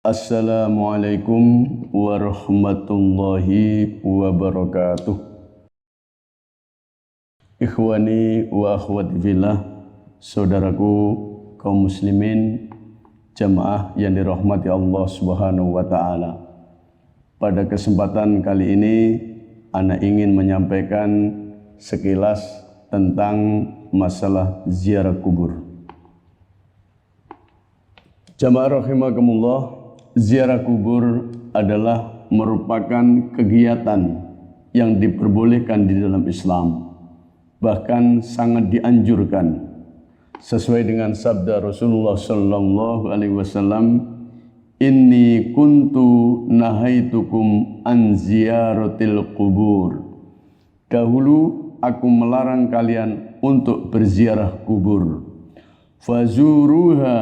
Assalamualaikum warahmatullahi wabarakatuh. Ikhwani wa akhwati fillah, saudaraku kaum muslimin, jamaah yang dirahmati Allah Subhanahu wa taala. Pada kesempatan kali ini ana ingin menyampaikan sekilas tentang masalah ziarah kubur. Jamaah rahimakumullah, ziarah kubur adalah merupakan kegiatan yang diperbolehkan di dalam Islam, bahkan sangat dianjurkan sesuai dengan sabda Rasulullah sallallahu alaihi wasallam, inni kuntu nahaitukum an ziyaratil kubur. Dahulu aku melarang kalian untuk berziarah kubur. Fazuruha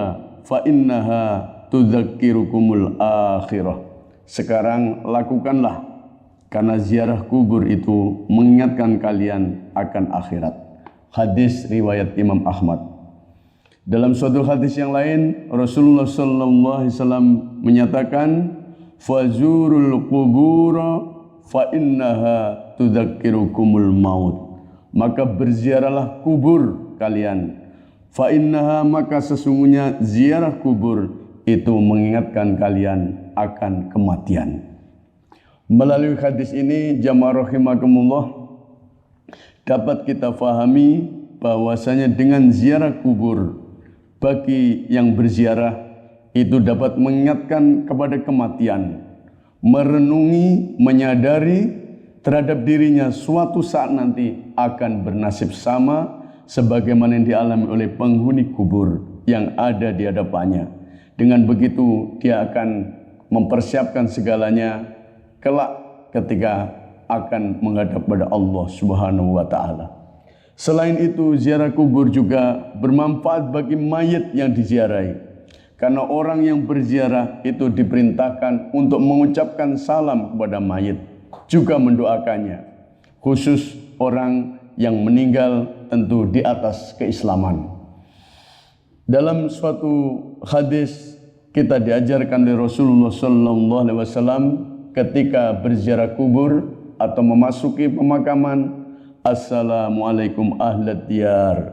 fa innaha tudzakkirukumul akhirah. Sekarang lakukanlah, karena ziarah kubur itu mengingatkan kalian akan akhirat. Hadis riwayat Imam Ahmad. Dalam suatu hadis yang lain, Rasulullah sallallahu alaihi wasallam menyatakan, fazurul qubura fa innaha tudzakkirukumul maut. Maka berziarahlah kubur kalian. Fa innaha, maka sesungguhnya ziarah kubur itu mengingatkan kalian akan kematian. Melalui hadis ini, jamaah rahimakumullah, dapat kita fahami bahwasanya dengan ziarah kubur bagi yang berziarah itu dapat mengingatkan kepada kematian, merenungi, menyadari terhadap dirinya suatu saat nanti akan bernasib sama sebagaimana yang dialami oleh penghuni kubur yang ada di hadapannya. Dengan begitu dia akan mempersiapkan segalanya kelak ketika akan menghadap pada Allah Subhanahu wa taala. Selain itu, ziarah kubur juga bermanfaat bagi mayit yang diziarahi. Karena orang yang berziarah itu diperintahkan untuk mengucapkan salam kepada mayit, juga mendoakannya. Khusus orang yang meninggal tentu di atas keislaman. Dalam suatu hadis kita diajarkan oleh Rasulullah sallallahu alaihi wasallam ketika berziarah kubur atau memasuki pemakaman, assalamualaikum ahlad diyar.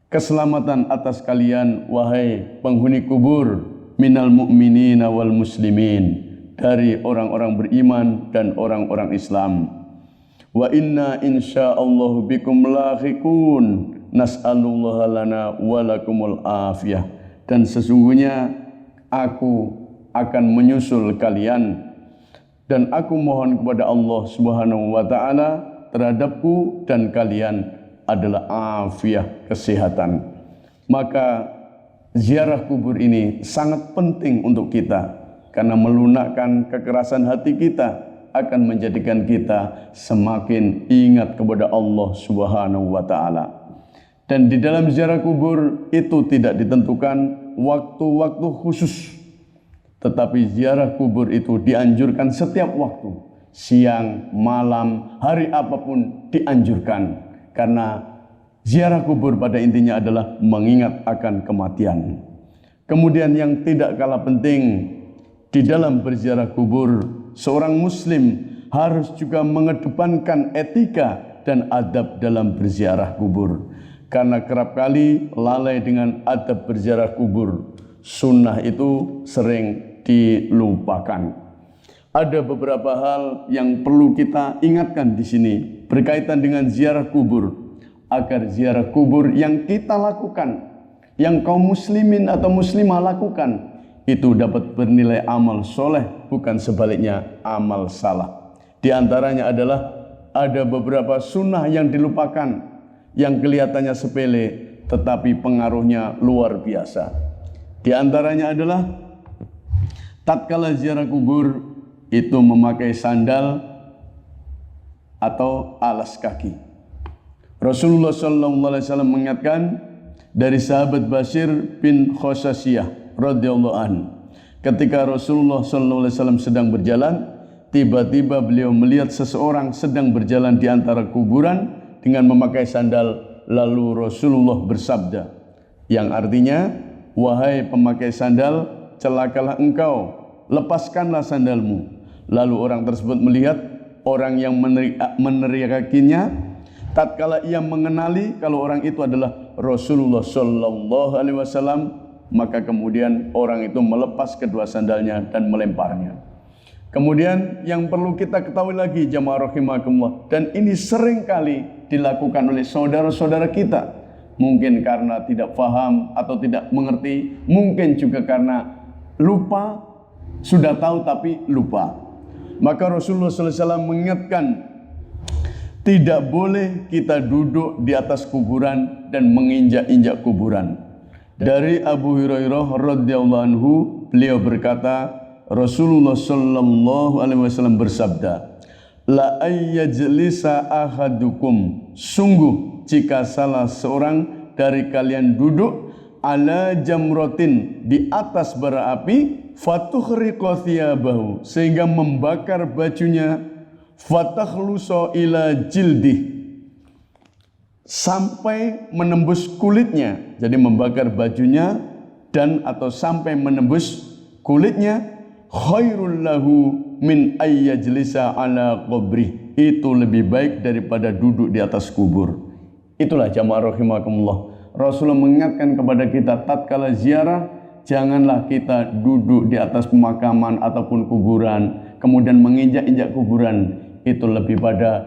Keselamatan atas kalian wahai penghuni kubur, minal mu'minina wal muslimin, dari orang-orang beriman dan orang-orang Islam. Wa inna insyaallahu bikum lahiqun nas'alullaha lana walakumul afiyah. Dan sesungguhnya aku akan menyusul kalian dan aku mohon kepada Allah Subhanahu wa taala terhadapku dan kalian adalah afiah, kesehatan. Maka ziarah kubur ini sangat penting untuk kita karena melunakkan kekerasan hati kita, akan menjadikan kita semakin ingat kepada Allah Subhanahu wa taala. Dan di dalam ziarah kubur itu tidak ditentukan waktu-waktu khusus, tetapi ziarah kubur itu dianjurkan setiap waktu, siang, malam, hari apapun dianjurkan, karena ziarah kubur pada intinya adalah mengingat akan kematian. Kemudian yang tidak kalah penting di dalam berziarah kubur, seorang muslim harus juga mengedepankan etika dan adab dalam berziarah kubur. Karena kerap kali lalai dengan adab berziarah kubur, sunnah itu sering dilupakan. Ada beberapa hal yang perlu kita ingatkan di sini berkaitan dengan ziarah kubur, agar ziarah kubur yang kita lakukan, yang kaum muslimin atau muslimah lakukan, itu dapat bernilai amal soleh, bukan sebaliknya amal salah. Di antaranya adalah ada beberapa sunnah yang dilupakan, yang kelihatannya sepele tetapi pengaruhnya luar biasa. Di antaranya adalah tatkala ziarah kubur itu memakai sandal atau alas kaki. Rasulullah sallallahu alaihi wasallam mengingatkan dari sahabat Bashir bin Khosasiyah radhiyallahu anhu, ketika Rasulullah sallallahu alaihi wasallam sedang berjalan, tiba-tiba beliau melihat seseorang sedang berjalan di antara kuburan dengan memakai sandal. Lalu Rasulullah bersabda, yang artinya, wahai pemakai sandal, celakalah engkau, lepaskanlah sandalmu. Lalu orang tersebut melihat orang yang meneriakinya, tatkala ia mengenali kalau orang itu adalah Rasulullah Shallallahu Alaihi Wasallam, maka kemudian orang itu melepas kedua sandalnya dan melemparnya. Kemudian yang perlu kita ketahui lagi jamaah rahimakumullah, dan ini sering kali dilakukan oleh saudara-saudara kita, mungkin karena tidak paham atau tidak mengerti, mungkin juga karena lupa, sudah tahu tapi lupa. Maka Rasulullah SAW mengingatkan, tidak boleh kita duduk di atas kuburan dan menginjak-injak kuburan. Dari Abu Hurairah radhiyallahu anhu, beliau berkata, Rasulullah sallallahu alaihi wasallam bersabda, la ayyajlisa ahadukum, sungguh jika salah seorang dari kalian duduk ala jamrotin, di atas bara api, fatuhriqa thiyabahu, sehingga membakar bajunya, fatakhlusa ila jildih, sampai menembus kulitnya. Jadi membakar bajunya dan atau sampai menembus kulitnya, khairul lahu min ayyajlisa ala qabri, itu lebih baik daripada duduk di atas kubur. Itulah jamaah rahimakumullah, Rasulullah mengingatkan kepada kita tatkala ziarah, janganlah kita duduk di atas pemakaman ataupun kuburan kemudian menginjak-injak kuburan. Itu lebih pada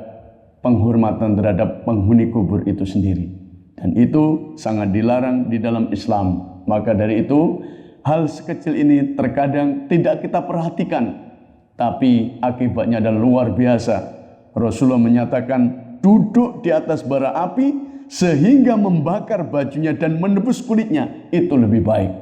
penghormatan terhadap penghuni kubur itu sendiri, dan itu sangat dilarang di dalam Islam. Maka dari itu, hal sekecil ini terkadang tidak kita perhatikan, tapi akibatnya adalah luar biasa. Rasulullah menyatakan duduk di atas bara api sehingga membakar bajunya dan menebus kulitnya, itu lebih baik.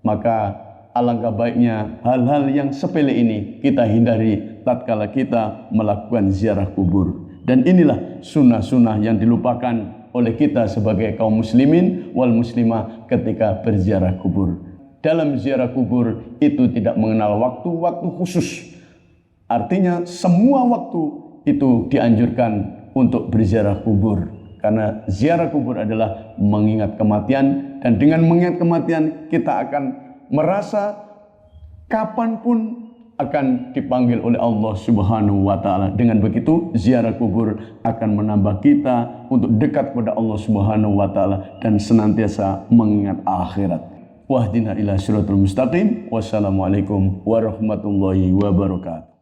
Maka alangkah baiknya hal-hal yang sepele ini kita hindari tatkala kita melakukan ziarah kubur. Dan inilah sunnah-sunnah yang dilupakan oleh kita sebagai kaum muslimin wal muslimah ketika berziarah kubur. Dalam ziarah kubur itu tidak mengenal waktu-waktu khusus. Artinya semua waktu itu dianjurkan untuk berziarah kubur. Karena ziarah kubur adalah mengingat kematian, dan dengan mengingat kematian kita akan merasa kapanpun akan dipanggil oleh Allah Subhanahu wa Ta'ala. Dengan begitu ziarah kubur akan menambah kita untuk dekat kepada Allah Subhanahu wa Ta'ala dan senantiasa mengingat akhirat. Wahdina ila siratal mustaqim. Wassalamualaikum warahmatullahi wabarakatuh.